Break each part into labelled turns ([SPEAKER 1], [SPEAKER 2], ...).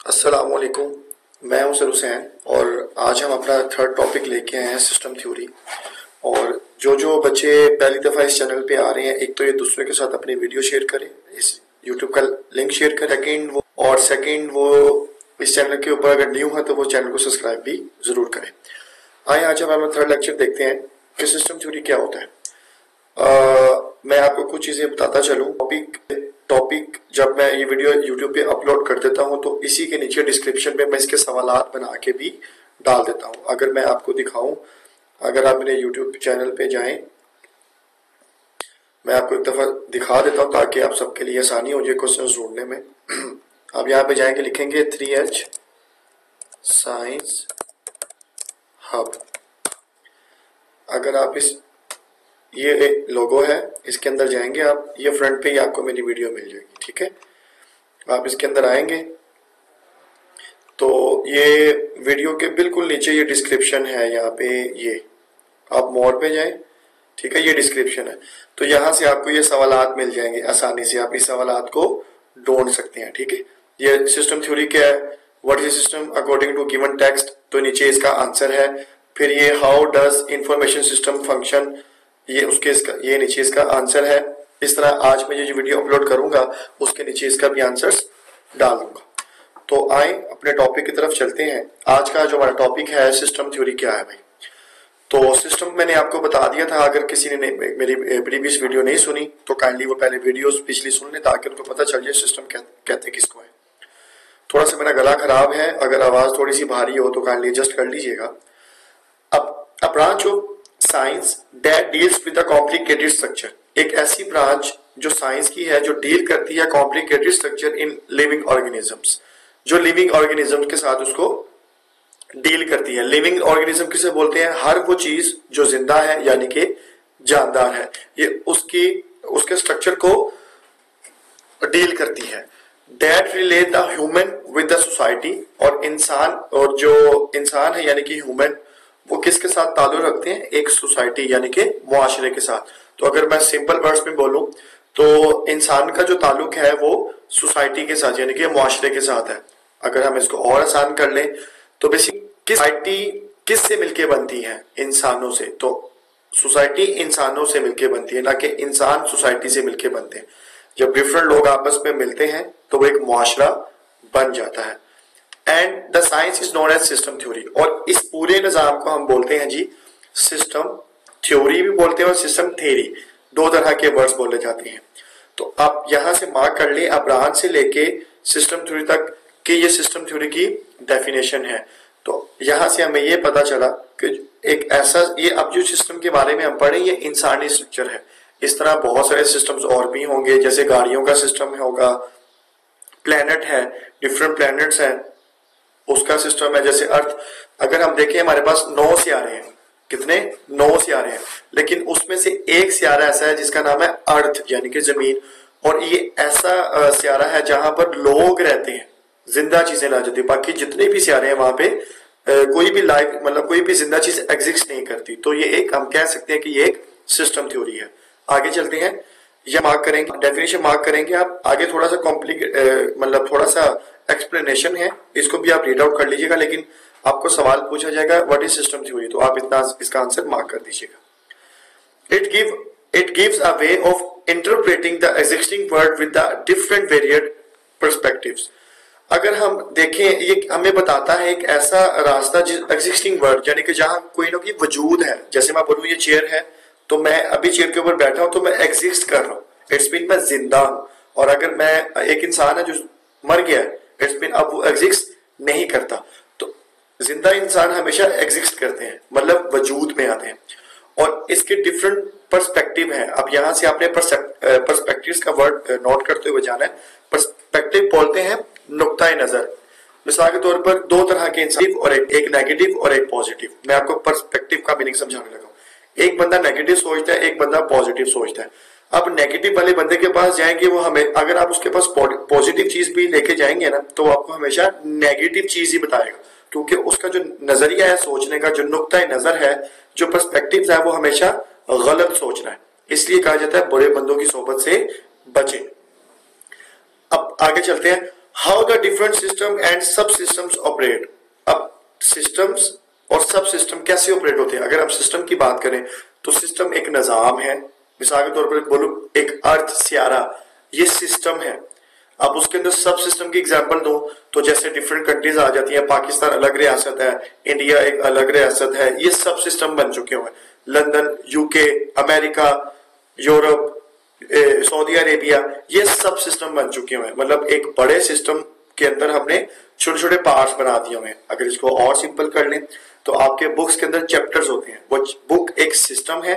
[SPEAKER 1] अस्सलाम वालेकुम। मैं हूं सर हुसैन और आज हम अपना थर्ड टॉपिक लेके आए हैं सिस्टम थ्योरी। और जो बच्चे पहली दफ़ा इस चैनल पे आ रहे हैं, एक तो ये दूसरे के साथ अपनी वीडियो शेयर करें, इस यूट्यूब का लिंक शेयर करें। सेकंड वो इस चैनल के ऊपर अगर न्यू है तो वो चैनल को सब्सक्राइब भी ज़रूर करें। आए आज हम थर्ड लेक्चर देखते हैं कि सिस्टम थ्योरी क्या होता है। मैं आपको कुछ चीज़ें बताता चलूँ। टॉपिक जब मैं ये वीडियो यूट्यूब पे अपलोड कर देता हूँ तो इसी के नीचे डिस्क्रिप्शन में मैं इसके सवालात बना के भी डाल देता हूँ। अगर मैं आपको दिखाऊं, अगर आप मेरे यूट्यूब चैनल पे जाएं, मैं आपको एक दफ़ा दिखा देता हूँ ताकि आप सबके लिए आसानी हो जाए क्वेश्चन ढूंढने में। आप यहाँ पे जाएंगे, लिखेंगे 3H साइंस हब। अगर आप ये एक लोगो है, इसके अंदर जाएंगे आप, ये फ्रंट पे ही आपको मेरी वीडियो मिल जाएगी। ठीक है, आप इसके अंदर आएंगे तो ये वीडियो के बिल्कुल नीचे ये डिस्क्रिप्शन है, यहाँ पे ये आप मोर पे जाएं। ठीक है, ये डिस्क्रिप्शन है, तो यहाँ से आपको ये सवालात मिल जाएंगे, आसानी से आप इस सवालात को ढूंढ सकते हैं। ठीक है, ये सिस्टम थ्योरी क्या है, what is system according to given text, तो नीचे इसका आंसर है। फिर ये how does information system function, ये नीचे इसका आंसर है। इस तरह आज मैं ये जो वीडियो अपलोड करूंगा उसके नीचे इसका भी आंसर्स डाल दूंगा। तो आए अपने टॉपिक की तरफ चलते हैं। आज का जो हमारा टॉपिक है सिस्टम थ्योरी क्या है भाई। तो सिस्टम मैंने आपको बता दिया था, अगर किसी ने मेरी प्रीवियस वीडियो नहीं सुनी तो काइंडली वो पहले वीडियोस पिछली सुन ले ताकि उनको पता चल जाए सिस्टम कहते किसको है। थोड़ा सा मेरा गला खराब है, अगर आवाज थोड़ी सी भारी हो तो काइंडली एडजस्ट कर लीजिएगा। अब a branch of science that deals with a complicated structure, एक ऐसी ब्रांच जो साइंस की है जो डील करती है complicated structure in living organisms, जो लिविंग ऑर्गेनिज्म के साथ उसको डील करती है। लिविंग ऑर्गेनिज्म किसे बोलते हैं, हर वो चीज जो जिंदा है यानी कि जानदार है, ये उसके स्ट्रक्चर को डील करती है। That relate the human with the society, और जो इंसान है यानी कि ह्यूमन, वो किसके साथ ताल्लुक रखते हैं, एक सोसाइटी यानी कि मुआशरे के साथ। तो अगर मैं सिंपल वर्ड्स में बोलूं तो इंसान का जो ताल्लुक है वो सोसाइटी के साथ यानी कि मुआशरे के साथ है। अगर हम इसको और आसान कर लें तो बेसिक सोसाइटी किससे मिलके बनती है, इंसानों से। तो सोसाइटी इंसानों से मिलके बनती है, ना कि इंसान सोसाइटी से मिलके बनते हैं। जब डिफरेंट लोग आपस में मिलते हैं तो वो एक मुआशरा बन जाता है। And the science is known as system theory, और इस पूरे निजाम को हम बोलते हैं जी सिस्टम थ्योरी भी बोलते हैं और सिस्टम थ्योरी, दो तरह के वर्ड्स बोले जाते हैं। तो आप यहां से मार्क कर लें, अब ब्रांच से लेके सिस्टम थ्योरी तक कि ये सिस्टम थ्योरी की डेफिनेशन है। तो यहां से हमें ये पता चला कि एक ऐसा, ये अब जो सिस्टम के बारे में हम पढ़े ये इंसानी स्ट्रक्चर है। इस तरह बहुत सारे सिस्टम्स और भी होंगे, जैसे गाड़ियों का सिस्टम होगा, प्लेनेट है, डिफरेंट प्लेनेट्स हैं, उसका सिस्टम है। जैसे अर्थ, अगर हम देखें हमारे पास 9 सियारे हैं, कितने, 9 सियारे हैं, लेकिन उसमें से एक सियारा ऐसा है जिसका नाम है अर्थ यानी कि जमीन, और ये ऐसा सियारा है जहां पर लोग रहते हैं, जिंदा चीजें रह जाती है। बाकी जितने भी सियारे हैं वहां पे कोई भी लाइफ, मतलब कोई भी जिंदा चीज एग्जिस्ट नहीं करती। तो ये एक, हम कह सकते हैं कि ये एक सिस्टम थ्योरी है। आगे चलते हैं, यह मार्क करेंगे, डेफिनेशन मार्क करेंगे आप। आगे थोड़ा सा कॉम्प्लिकेट, मतलब थोड़ा सा एक्सप्लेनेशन है, इसको भी आप रीड आउट कर लीजिएगा, लेकिन आपको सवाल पूछा जाएगा व्हाट इज सिस्टम थ्योरी, तो आप इतना इसका आंसर मार्क कर दीजिएगा। It gives a way of interpreting the existing world with the different varied perspectives. अगर हम देखें, ये हमें बताता है एक ऐसा रास्ता जिस एग्जिस्टिंग वर्ल्ड यानी कि जहां कोई ना कोई वजूद है। जैसे मैं बोलूं ये चेयर है, तो मैं अभी चेयर के ऊपर बैठा हूं तो मैं एग्जिस्ट कर रहा हूं, इट्स मीन मैं जिंदा हूं। और अगर मैं, एक इंसान है जो मर गया है, इट्स मीन अब वो एग्जिस्ट नहीं करता। तो जिंदा इंसान हमेशा एग्जिस्ट करते हैं, मतलब वजूद में आते हैं, और इसके डिफरेंट पर्सपेक्टिव है। अब यहां से आपने पर्सपेक्टिव्स का वर्ड नोट करते हुए जाना है। पर्सपेक्टिव बोलते हैं नुक्ता नजर। मिसाल के तौर पर दो तरह के इंसान, और एक नेगेटिव और एक पॉजिटिव। मैं आपको पर्सपेक्टिव का मीनिंग समझाने लगा हूं। एक बंदा नेगेटिव सोचता है, एक बंदा पॉजिटिव सोचता है। अब नेगेटिव वाले बंदे के पास जाएंगे, वो हमें, अगर आप उसके पास पॉजिटिव चीज भी लेके जाएंगे ना, तो आपको हमेशा नेगेटिव चीज ही बताएगा, क्योंकि उसका जो नजरिया है सोचने का, जो नुक्ता नजर है, जो पर्सपेक्टिव है, वो हमेशा गलत सोचना है। इसलिए कहा जाता है बुरे बंदों की सोबत से बचे। अब आगे चलते हैं। How the different system and सब सिस्टम्स ऑपरेट। अब सिस्टम्स और सब सिस्टम कैसे ऑपरेट होते हैं। अगर हम सिस्टम की बात करें तो सिस्टम एक निजाम है, मिसाल के तौर पर बोलूं एक अर्थ सियारा, ये सिस्टम है। अब उसके अंदर सब सिस्टम की एग्जांपल दूं तो जैसे डिफरेंट कंट्रीज आ जाती हैं, पाकिस्तान अलग रियासत है, इंडिया एक अलग रियासत है, ये सब सिस्टम बन चुके हुए हैं। London, UK, America, Europe, Saudi Arabia, ये सब सिस्टम बन चुके हुए हैं। मतलब एक बड़े सिस्टम के अंदर हमने छोटे छोटे पार्ट्स बना दिए हुए हैं। अगर इसको और सिंपल कर लें तो आपके बुक्स के अंदर चैप्टर्स होते हैं, वो बुक एक सिस्टम है,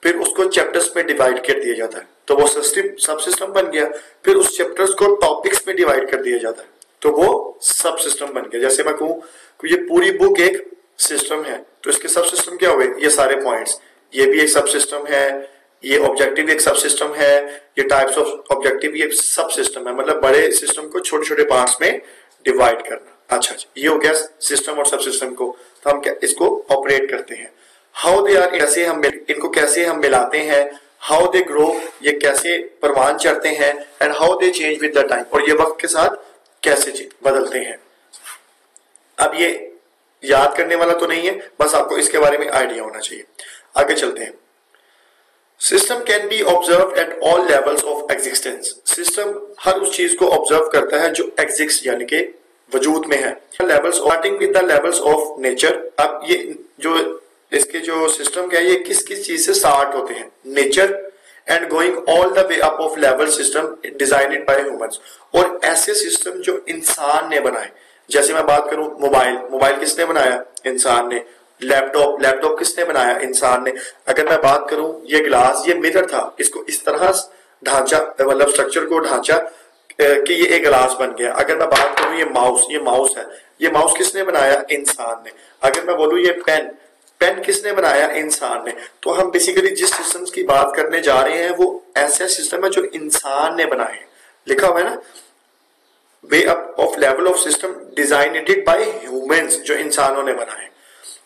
[SPEAKER 1] फिर उसको चैप्टर्स में डिवाइड कर दिया जाता है तो वो सब सिस्टम बन गया। फिर उस चैप्टर्स को टॉपिक्स में डिवाइड कर दिया जाता है तो वो सब सिस्टम बन गया। जैसे मैं कहूं कि ये पूरी बुक एक सिस्टम है तो इसके सब सिस्टम क्या हुए, ये सारे पॉइंट्स, ये भी एक सब सिस्टम है, ये ऑब्जेक्टिव एक सब सिस्टम है, ये टाइप्स ऑफ ऑब्जेक्टिव ये सब सिस्टम है। मतलब बड़े सिस्टम को छोटे छोटे पार्ट्स में डिवाइड करना। अच्छा, ये हो गया सिस्टम और सब सिस्टम को। तो हम क्या इसको ऑपरेट करते हैं। हाउ दे आर, कैसे हम इनको कैसे हम मिलाते हैं। हाउ दे ग्रो, ये कैसे परवान चढ़ते हैं। And how they change with the time, और ये वक्त के साथ कैसे बदलते हैं। अब ये याद करने वाला तो नहीं है, बस आपको इसके बारे में आइडिया होना चाहिए। आगे चलते हैं। System can be observe at all levels of existence. System हर उस चीज को ऑब्जर्व करता है जो एग्जिस्ट यानी कि वजूद में है। Levels starting with the levels of nature. अब ये जो इसके जो सिस्टम क्या है, ये किस किस चीज से स्टार्ट होते हैं, nature, and going all the way up of level system designed bye humans. और ऐसे सिस्टम जो इंसान ने बनाए, जैसे मैं बात करूं मोबाइल किसने बनाया, इंसान ने। लैपटॉप किसने बनाया, इंसान ने। अगर मैं बात करूं ये ग्लास, ये मिरर था, इसको इस तरह ढांचा, मतलब स्ट्रक्चर को ढांचा कि ये एक ग्लास बन गया। अगर मैं बात करूं ये माउस है, ये माउस किसने बनाया, इंसान ने। अगर मैं बोलूं ये पेन किसने बनाया, इंसान ने। तो हम बेसिकली जिस सिस्टम्स की बात करने जा रहे हैं वो ऐसा सिस्टम है जो इंसान ने बनाए हैं। लिखा हुआ है ना, way up of level of system designated bye humans, जो इंसानों ने बनाए।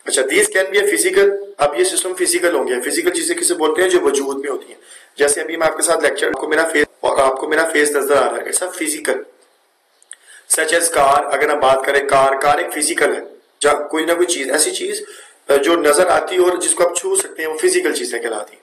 [SPEAKER 1] अच्छा, this can be a physical. अब ये सिस्टम फिजिकल होंगे। फिजिकल चीजें किसे बोलते हैं, जो वजूद में होती हैं। जैसे अभी मैं आपके साथ लेक्चर, आपको मेरा फेस नजर आ रहा है, it's physical. Such as car, अगर हम बात करें कार एक फिजिकल है। जहाँ कोई ना कोई चीज, ऐसी चीज जो नजर आती है और जिसको आप छू सकते हैं, वो फिजिकल चीजें कहलाती हैं।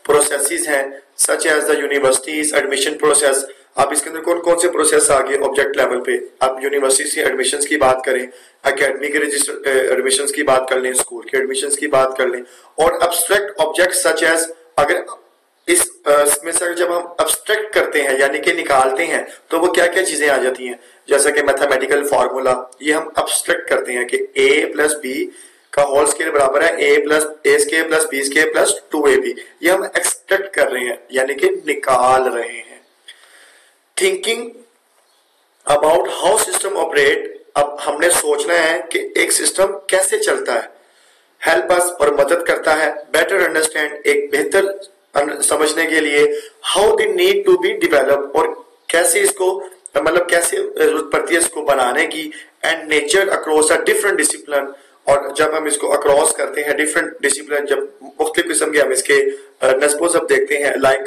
[SPEAKER 1] प्रोसेसेस हैं such as the universities admission process. आप इसके अंदर कौन कौन से प्रोसेस आ गए ऑब्जेक्ट लेवल पे। आप यूनिवर्सिटी के एडमिशंस की बात करें, एकेडमी के रजिस्टर एडमिशंस की बात कर लें, स्कूल के एडमिशंस की बात कर लें। और अब्स्ट्रैक्ट ऑब्जेक्ट सच एज, अगर इसमें से जब हम अब्स्ट्रैक्ट करते हैं यानी कि निकालते हैं तो वो क्या क्या चीजें आ जाती हैं, जैसा कि मैथमेटिकल फॉर्मूला, ये हम अब्स्ट्रैक्ट करते हैं कि a प्लस बी का होल स्केयर बराबर है a square plus b square plus 2ab। ये हम एक्सट्रैक्ट कर रहे हैं यानी कि निकाल रहे हैं। Thinking about how system operate. अब हमने सोचना है कि एक सिस्टम कैसे चलता है। हेल्प अस, और मदद करता है। बेटर अंडरस्टैंड, एक बेहतर समझने के लिए। How they need to be develop, और कैसे इसको, मतलब कैसे जरूरत पड़ती है इसको बनाने की। And nature across a different discipline, और जब हम इसको अक्रॉस करते हैं डिफरेंट डिसिप्लिन, जब मुख्तलिफ किस्म के हम इसके नस्बों सब देखते हैं, लाइक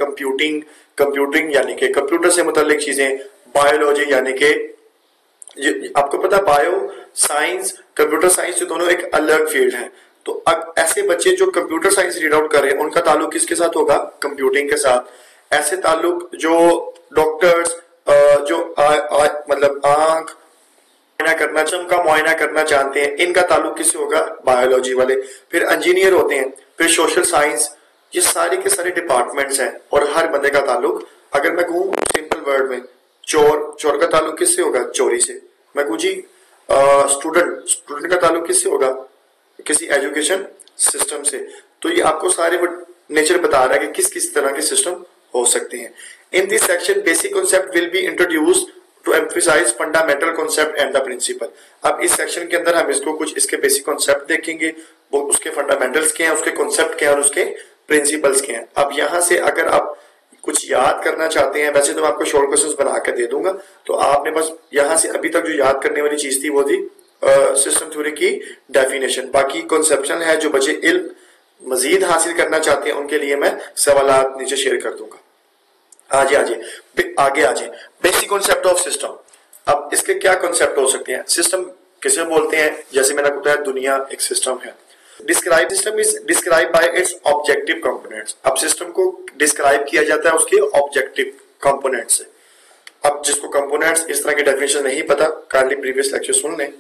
[SPEAKER 1] कंप्यूटिंग यानी कि कंप्यूटर से मुतालिक चीजें, बायोलॉजी यानी कि आपको पता बायो साइंस, कंप्यूटर साइंस, जो दोनों एक अलग फील्ड है। तो अब ऐसे बच्चे जो कंप्यूटर साइंस रीड आउट कर रहे हैं उनका ताल्लुक किसके साथ होगा, कंप्यूटिंग के साथ। ऐसे ताल्लुक जो डॉक्टर्स जो मतलब आंख करना, चम का मुआयना करना चाहते हैं, इनका ताल्लुक किससे होगा, बायोलॉजी वाले। फिर इंजीनियर होते हैं, फिर सोशल साइंस, ये सारे के सारे डिपार्टमेंट्स हैं। और हर बंदे का ताल्लुक, अगर मैं कहूँ सिंपल वर्ड में, चोर का ताल्लुक किससे होगा, चोरी से। मैं कहूँ जी स्टूडेंट का ताल्लुक किससे होगा, किसी एजुकेशन सिस्टम से। तो ये आपको सारे नेचर बता रहा है कि किस किस तरह के सिस्टम हो सकते हैं। In this section basic concept will be introduced to emphasise fundamental concept and the principle. अब इस सेक्शन के अंदर हम इसको कुछ इसके बेसिक कॉन्सेप्ट देखेंगे, वो उसके फंडामेंटल्स क्या हैं, उसके कॉन्सेप्ट क्या हैं और उसके प्रिंसिपल्स क्या हैं। अब यहाँ से अगर आप कुछ याद करना चाहते हैं, वैसे तो मैं आपको शॉर्ट क्वेश्चंस बना कर दे दूंगा, तो आपने बस यहाँ से अभी तक जो याद करने वाली चीज थी वो थी सिस्टम थ्योरी की डेफिनेशन। बाकी कॉन्सेप्शन है, जो बच्चे इल्म मजीद हासिल करना चाहते हैं उनके लिए मैं सवालात नीचे शेयर कर दूंगा। आगे बेसिक कॉन्सेप्ट ऑफ सिस्टम। अब इसके क्या कॉन्सेप्ट हो सकते हैं? सिस्टम किसे बोलते हैं? जैसे मैंने बताया दुनिया एक सिस्टम है। Describe system is describe by it's objective components. अब सिस्टम को डिस्क्राइब किया जाता है उसके ऑब्जेक्टिव कंपोनेंट से। अब जिसको कंपोनेंट्स इस तरह की डेफिनेशन नहीं पता, काइंडली प्रीवियस लेक्चर सुन लें।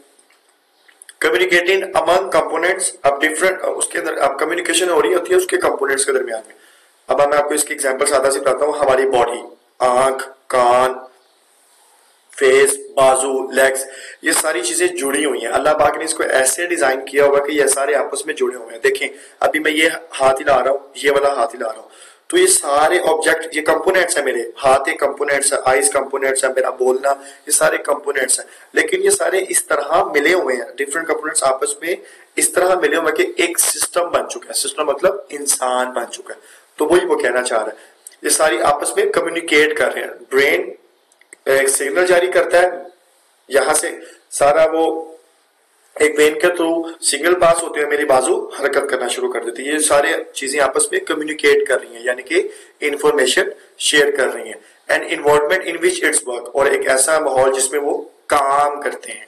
[SPEAKER 1] कम्युनिकेटिंग अमंग कंपोनेंट्स, अब डिफरेंट उसके अंदर अब कम्युनिकेशन हो रही होती है उसके कंपोनेंट्स के दरमियान में। अब मैं आपको इसकी एग्जांपल सादा सी बताता हूँ। हमारी बॉडी, आंख, कान, फेस, बाजू, लेग्स, ये सारी चीजें जुड़ी हुई हैं। अल्लाह पाक ने इसको ऐसे डिजाइन किया होगा कि ये सारे आपस में जुड़े हुए हैं। देखें अभी मैं ये हाथ हिला रहा हूँ, ये वाला हाथ हिला रहा हूँ, तो ये सारे ऑब्जेक्ट, ये कंपोनेंट्स है मेरे हाथ, एक कंपोनेंट्स है, आईज कंपोनेंट्स है, मेरा बोलना, ये सारे कंपोनेंट्स हैं। लेकिन ये सारे इस तरह मिले हुए हैं, डिफरेंट कंपोनेंट्स आपस में इस तरह मिले हुए कि एक सिस्टम बन चुका है। सिस्टम मतलब इंसान बन चुका है। तो वही वो कहना चाह रहा है, ये सारी आपस में कम्युनिकेट कर रहे हैं। ब्रेन एक सिग्नल जारी करता है, यहां से सारा वो एक वेन के थ्रू सिग्नल पास होते हैं, मेरी बाजू हरकत करना शुरू कर देती है। ये सारे चीजें आपस में कम्युनिकेट कर रही हैं, यानी कि इंफॉर्मेशन शेयर कर रही हैं। And environment in which it's work, और एक ऐसा माहौल जिसमें वो काम करते हैं।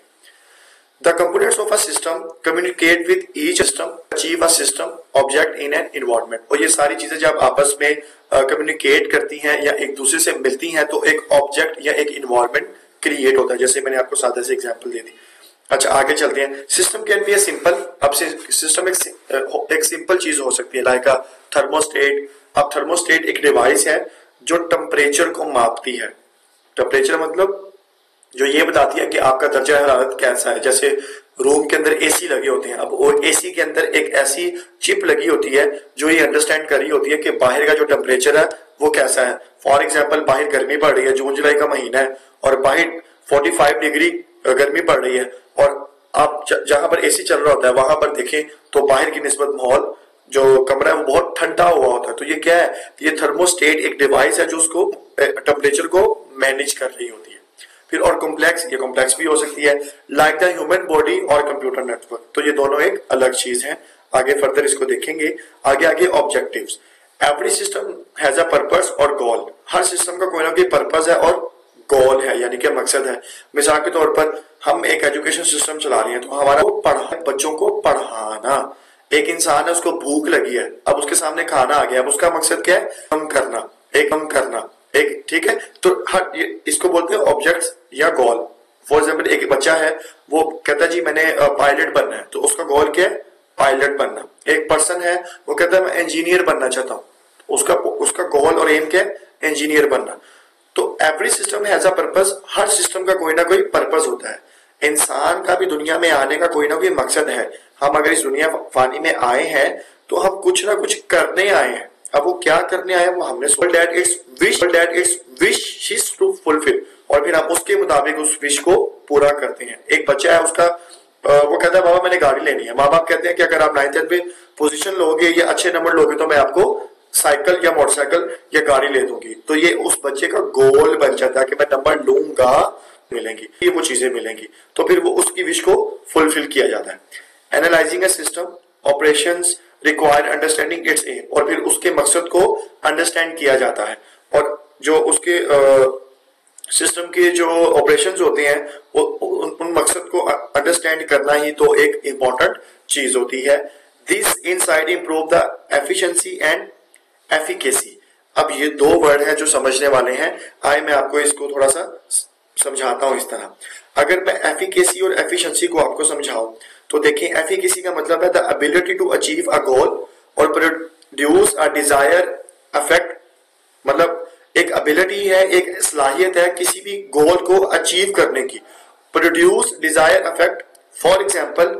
[SPEAKER 1] The components of a system communicate with each system, achieve a system object in an environment. और ये सारी चीजें जब आपस में कम्युनिकेट करती हैं या एक दूसरे से मिलती हैं तो एक ऑब्जेक्ट या एक इन्वायरमेंट क्रिएट होता है, जैसे मैंने आपको सादा से एग्जांपल दे दी। अच्छा आगे चलते हैं। System can B a simple, अब सिस्टम एक सिंपल चीज हो सकती है, लाइक अ थर्मोस्टेट। अब थर्मोस्टेट एक डिवाइस है जो टेम्परेचर को मापती है। टेम्परेचर मतलब जो ये बताती है कि आपका दर्जा हरारत कैसा है। जैसे रूम के अंदर एसी लगे होते हैं, अब वो एसी के अंदर एक ऐसी चिप लगी होती है जो ये अंडरस्टैंड कर रही होती है कि बाहर का जो टेम्परेचर है वो कैसा है। फॉर एग्जाम्पल बाहर गर्मी पड़ रही है, जून जुलाई का महीना है और बाहर 45 डिग्री गर्मी पड़ रही है, और आप जहां पर एसी चल रहा होता है वहां पर देखें तो बाहर की निस्बत माहौल जो कमरा है वो बहुत ठंडा हुआ होता है। तो ये क्या है? ये थर्मोस्टेट एक डिवाइस है जो उसको टेम्परेचर को मैनेज कर रही होती है। फिर और कॉम्प्लेक्स, ये कॉम्प्लेक्स भी हो सकती है, लाइक द ह्यूमन बॉडी और कंप्यूटर नेटवर्क। तो ये दोनों एक अलग चीज है, आगे फर्दर इसको देखेंगे। आगे objectives. Every system has a purpose और गोल। हर सिस्टम का कोई ना कोई पर्पस है और गोल है, यानी कि मकसद है। मिसाल के तौर पर हम एक एजुकेशन सिस्टम चला रहे हैं, तो हमारा बच्चों को पढ़ाना। एक इंसान है, उसको भूख लगी है, अब उसके सामने खाना आ गया, अब उसका मकसद क्या है? कम करना, एक ठीक है। तो हर इसको बोलते हैं ऑब्जेक्ट्स या गोल। फॉर एग्जाम्पल एक बच्चा है, वो कहता है जी मैंने पायलट बनना है, तो उसका गोल क्या है? पायलट बनना। एक पर्सन है, वो कहता है मैं इंजीनियर बनना चाहता हूँ, उसका गोल और एम क्या है? इंजीनियर बनना। तो every system has a purpose, her system का कोई ना कोई पर्पस होता है। इंसान का भी दुनिया में आने का कोई ना कोई मकसद है। हम अगर इस दुनिया फानी में आए हैं तो हम कुछ ना कुछ करने आए हैं। अब वो क्या करने आए हैं वो हमने its wish is to fulfil, और फिर हम उसके मुताबिक उस विश को पूरा करते हैं। एक बच्चा है, उसका वो कहता है बाबा मैंने गाड़ी लेनी है। माँ बाप कहते हैं कि अगर आप 9th में पोजीशन लोगे या अच्छे नंबर लोगे तो मैं आपको साइकिल या मोटरसाइकिल या गाड़ी ले दूंगी। तो ये उस बच्चे का गोल बन जाता है कि मैं नंबर लूंगा, मिलेंगी, ये वो चीजें मिलेंगी। तो फिर वो उसकी विश को फुलफिल किया जाता है। Analysing a system operations require understanding its aim, और फिर उसके मकसद को अंडरस्टैंड किया जाता है। और जो उसके सिस्टम के जो ऑपरेशंस होते हैं वो उन मकसद को अंडरस्टैंड करना ही तो एक इम्पोर्टेंट चीज होती है। This inside improve the efficiency and efficacy. अब ये दो वर्ड हैं जो समझने वाले हैं। आए मैं आपको इसको थोड़ा सा समझाता हूं इस तरह। अगर मैं एफिकेसी और एफिशिएंसी को आपको समझाऊं तो देखिए, एफिकेसी का मतलब है the ability to achieve a goal और प्रोड्यूस अ डिजायर इफेक्ट। मतलब एक एबिलिटी है, एक सलाहियत है किसी भी गोल को अचीव करने की। Produce desire effect, for example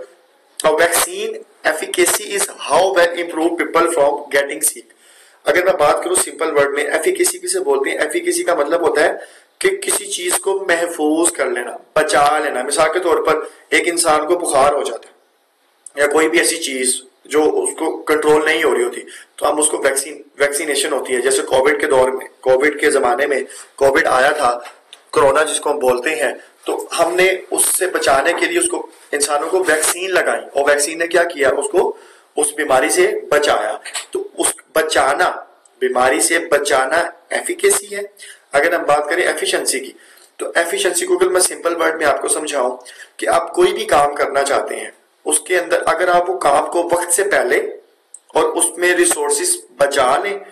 [SPEAKER 1] a vaccine efficacy is how well improve people from getting sick. अगर मैं बात करूं सिंपल वर्ड में, एफिकेसी किसे बोलते हैं? एफिकेसी का मतलब होता है कि किसी चीज को महफूज कर लेना, बचा लेना। मिसाल के तौर पर एक इंसान को बुखार हो जाता है या कोई भी ऐसी चीज जो उसको कंट्रोल नहीं हो रही होती, तो हम उसको वैक्सीनेशन होती है। जैसे कोविड के दौर में, कोविड के जमाने में कोविड आया था, कोरोना जिसको हम बोलते हैं, तो हमने उससे बचाने के लिए उसको इंसानों को वैक्सीन लगाई, और वैक्सीन ने क्या किया? उसको उस बीमारी से बचाया। तो उस बचाना, बीमारी से बचाना एफिकेसी है। अगर हम बात करें एफिशिएंसी की, तो एफिशिएंसी को अगर मैं सिंपल वर्ड में आपको समझाऊं कि आप कोई भी काम करना चाहते हैं, उसके अंदर अगर आप वो काम को वक्त से पहले और उसमें रिसोर्सेज बचा लें,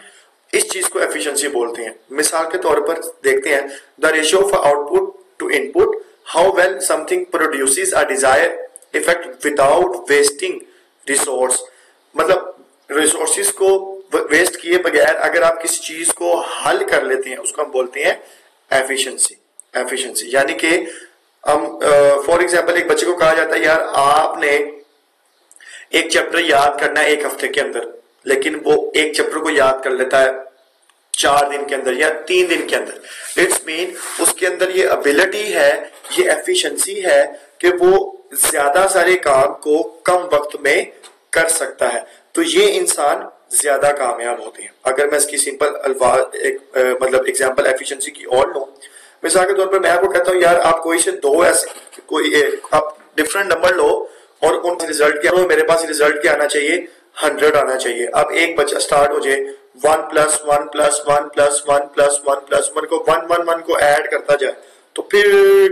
[SPEAKER 1] इस चीज को एफिशिएंसी बोलते हैं। मिसाल के तौर पर देखते हैं, the ratio of output to input, how well something produces a desired effect without wasting resource. मतलब रिसोर्सेज को वेस्ट किए बगैर अगर आप किसी चीज को हल कर लेते हैं, उसको हम बोलते हैं एफिशिएंसी। एफिशिएंसी यानी कि हम फॉर एग्जांपल एक बच्चे को कहा जाता है यार आपने एक चैप्टर याद करना है 1 हफ्ते के अंदर, लेकिन वो एक चैप्टर को याद कर लेता है 4 दिन के अंदर या 3 दिन के अंदर। इट्स मीन उसके अंदर ये एबिलिटी है, ये एफिशिएंसी है कि वो ज्यादा सारे काम को कम वक्त में कर सकता है। तो ये इंसान ज्यादा कामयाब होते हैं। अगर मैं इसकी सिंपल अल्फाज मतलब एग्जांपल एफिशिएंसी की और लूं, मिसाल के तौर पर मैं आपको कहता हूं यार आप कोई से दो ऐसे कोई आप डिफरेंट नंबर लो और उन रिजल्ट क्या हो, मेरे पास रिजल्ट क्या आना चाहिए, 100 आना चाहिए। अब एक बच्चा स्टार्ट हो जाए 1 + 1 + 1 + 1 + 1 + 1 को 1 1 1 को ऐड करता जाए तो फिर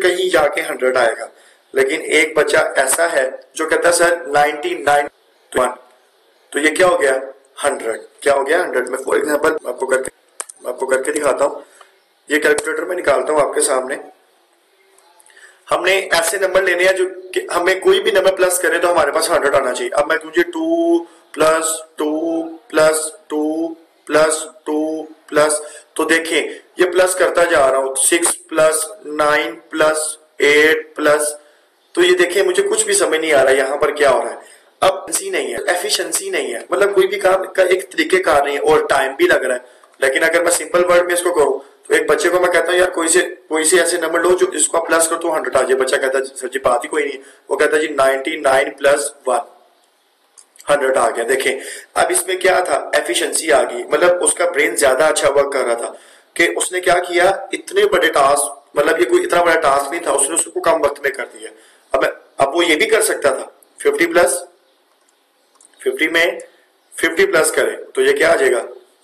[SPEAKER 1] कहीं जाके 100 आएगा। लेकिन एक बच्चा ऐसा है जो कहता है सर 99 1, तो ये क्या हो गया 100, क्या हो गया 100। मैं फॉर एग्जांपल आपको करके दिखाता हूं। ये कैलकुलेटर में निकालता हूं आपके सामने। हमने ऐसे नंबर लेने हैं जो कि हमें कोई भी नंबर प्लस करें तो हमारे पास 100 आना चाहिए। अब मैं मुझे 2 + 2 + 2 + 2 प्लस, तो देखें ये प्लस करता जा रहा हूं 6 + 9 + 8 प्लस, तो ये देखें मुझे कुछ भी समझ नहीं आ रहा यहां पर क्या हो रहा है। अब नहीं है, एफिशिएंसी नहीं है, मतलब कोई भी काम का एक तरीके कार नहीं है और टाइम भी लग रहा है। लेकिन अगर मैं सिंपल वर्ड में इसको करूं तो एक बच्चे को मैं कहता हूं यार कोई से ऐसे नंबर लो जो इसको प्लस कर तो 100 आ जाए। बच्चा कहता है सर जी बात ही कोई नहीं, वो कहता है जी 99 + 1 100 आ गया। देखें अब इसमें क्या था, एफिशिएंसी आ गई, मतलब उसका ब्रेन ज्यादा अच्छा वर्क कर रहा था कि उसने क्या किया, इतने बड़े टास्क, मतलब ये कोई इतना बड़ा टास्क नहीं था, उसने उसको कम वक्त में कर दिया। अब वो ये भी कर सकता था 50 में 50 प्लस करें तो ये क्या आ जाएगा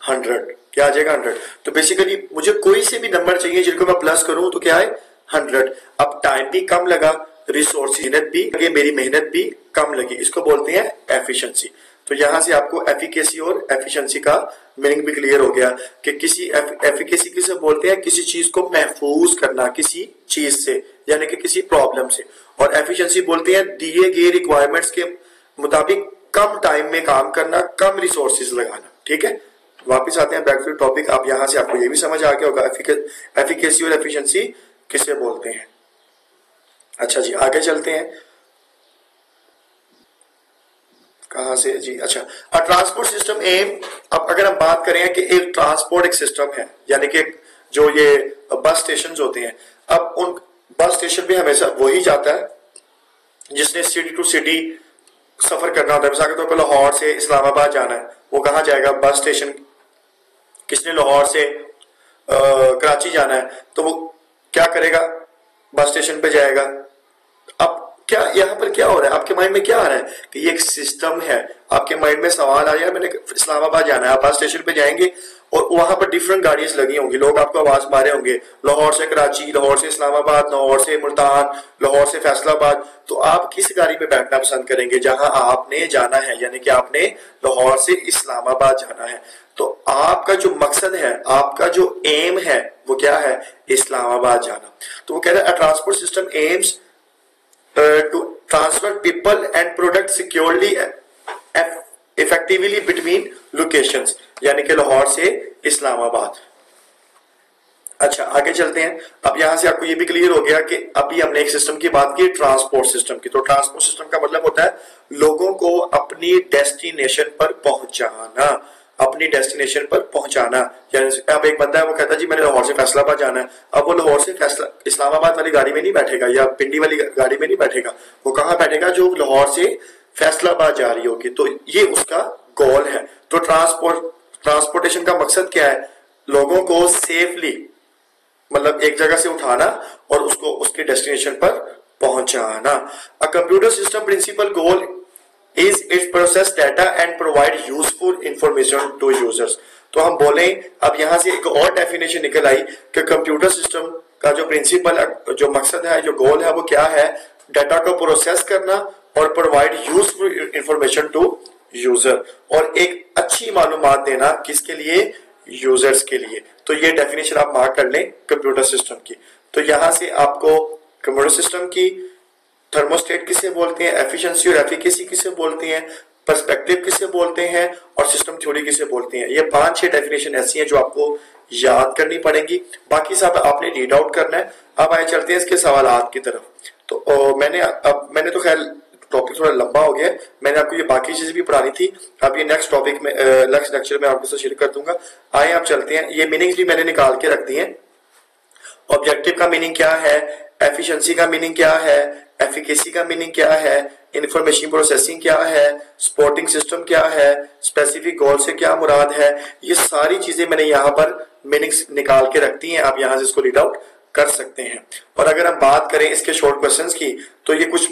[SPEAKER 1] 100, क्या आ जाएगा 100। तो बेसिकली मुझे कोई से भी नंबर चाहिए जिनको मैं प्लस करूं तो क्या है 100। अब टाइम भी कम लगा, रिसोर्स मेहनत भी लगे, मेरी मेहनत भी कम लगी, इसको बोलते हैं एफिशिएंसी। तो यहां से आपको एफिकेसी और एफिशिएंसी का मीनिंग भी क्लियर हो गया कि किसी एफिकेसी किसे बोलते हैं, किसी चीज को महफूज करना किसी चीज से, यानी कि किसी प्रॉब्लम से। और एफिशिएंसी बोलते हैं दिए गए रिक्वायरमेंट्स के मुताबिक कम टाइम में काम करना, कम रिसोर्सेज लगाना। ठीक है, वापस आते हैं बैक टू टॉपिक। आप यहां से आपको ये भी समझ आ गया होगा एफिकेसी और एफिशिएंसी किसे बोलते हैं। अच्छा जी आगे चलते हैं, कहां से जी, अच्छा ट्रांसपोर्ट सिस्टम एम। अब अगर हम बात करें कि एक ट्रांसपोर्ट एक सिस्टम है, यानी कि जो ये बस स्टेशन होते हैं, अब उन बस स्टेशन पे हमेशा वही जाता है जिसने सिटी टू सिटी सफर करना होता है। मिसाल के तौर पर लाहौर से इस्लामाबाद जाना है, वो कहाँ जाएगा बस स्टेशन। किसने लाहौर से कराची जाना है तो वो क्या करेगा, बस स्टेशन पे जाएगा। अब क्या यहाँ पर क्या हो रहा है, आपके माइंड में क्या आ रहा है कि ये एक सिस्टम है। आपके माइंड में सवाल आया मैंने इस्लामाबाद जाना है, आप बस स्टेशन पे जाएंगे और वहां पर डिफरेंट गाड़ियां लगी होंगी, लोग आपको आवाज मारे होंगे, लाहौर से कराची, लाहौर से इस्लामाबाद, लाहौर से मुल्तान, लाहौर से फैसलाबाद। तो आप किस गाड़ी पे बैठना पसंद करेंगे जहां आपने जाना है, यानी कि आपने लाहौर से इस्लामाबाद जाना है। तो आपका जो मकसद है, आपका जो एम है वो क्या है, इस्लामाबाद जाना। तो वो कह रहा है transport system AIIMS to transfer people and product securely effectively between locations, यानी कि लाहौर से इस्लामाबाद। अच्छा आगे चलते हैं। अब यहां से आपको ये भी क्लियर हो गया कि अभी हमने एक सिस्टम की बात की ट्रांसपोर्ट सिस्टम की। तो ट्रांसपोर्ट सिस्टम का मतलब होता है लोगों को अपनी डेस्टिनेशन पर पहुंचाना, अपनी डेस्टिनेशन पर पहुंचाना। यानी अब एक बंदा है वो कहता है जी मैंने लाहौर से फैसलाबाद जाना है, अब वो लाहौर से इस्लामाबाद वाली गाड़ी में नहीं बैठेगा या पिंडी वाली गाड़ी में नहीं बैठेगा, वो कहां बैठेगा, जो लाहौर से फैसलाबाद जा रही होगी। तो ये उसका गोल है। तो ट्रांसपोर्टेशन का मकसद क्या है, लोगों को सेफली मतलब एक जगह से उठाना और उसको उसके डेस्टिनेशन पर पहुंचाना। A computer system principal goal is it process data and provide useful information to users। तो हम बोले अब यहां से एक और डेफिनेशन निकल आई कि कंप्यूटर सिस्टम का जो प्रिंसिपल, जो मकसद है, जो गोल है, वो क्या है? डाटा को प्रोसेस करना और provide useful information to user, और एक अच्छी मालूमात देना किसके लिए? यूजर्स के लिए। तो ये डेफिनेशन आप मार्क कर लें कंप्यूटर सिस्टम की। तो यहां से आपको कंप्यूटर सिस्टम की थर्मोस्टेट किसे बोलते हैं, एफिशिएंसी और एफिकेसी किसे बोलते हैं, पर्सपेक्टिव किसे बोलते हैं, और सिस्टम थ्योरी किसे बोलते हैं, ये 5-6 डेफिनेशन ऐसी हैं जो आपको याद करनी पड़ेंगी। बाकी सब आपने रीड आउट करना है। अब आए चलते हैं इसके सवालात की तरफ। तो मैंने तो खैर टॉपिक थोड़ा लंबा हो गया, मैंने आपको ये बाकी चीजें भी पढ़ानी थी। अब ये नेक्स्ट टॉपिक में नेक्स्ट लेक्चर में आपके साथ शेयर कर दूंगा। आए आप चलते हैं, ये मीनिंग्स भी मैंने निकाल के रख दिए। ऑब्जेक्टिव का मीनिंग क्या है, एफिशिएंसी का मीनिंग क्या है, एफिकेसी का मीनिंग क्या है, इंफॉर्मेशन प्रोसेसिंग क्या है, सपोर्टिंग सिस्टम क्या है, स्पेसिफिक गोल से क्या मुराद है, ये सारी चीजें मैंने यहाँ पर मीनिंग्स निकाल के रखती हैं। आप यहाँ से इसको रीड आउट कर सकते हैं। और अगर हम बात करें इसके शॉर्ट क्वेश्चंस की, तो ये कुछ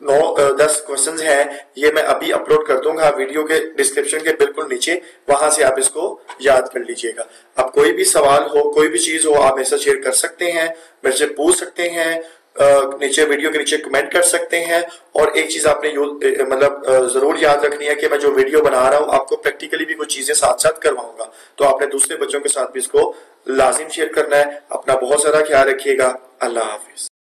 [SPEAKER 1] 9-10 क्वेश्चंस हैं, ये मैं अभी अपलोड कर दूंगा वीडियो के डिस्क्रिप्शन के बिल्कुल नीचे, वहां से आप इसको याद कर लीजिएगा। अब कोई भी सवाल हो, कोई भी चीज हो, आप मेरे साथ शेयर कर सकते हैं, मेरे से पूछ सकते हैं, नीचे वीडियो के नीचे कमेंट कर सकते हैं। और एक चीज आपने जरूर याद रखनी है कि मैं जो वीडियो बना रहा हूं आपको प्रैक्टिकली भी कुछ चीजें साथ साथ करवाऊंगा, तो आपने दूसरे बच्चों के साथ भी इसको लाजिम शेयर करना है। अपना बहुत सारा ख्याल रखिएगा। अल्लाह हाफिज।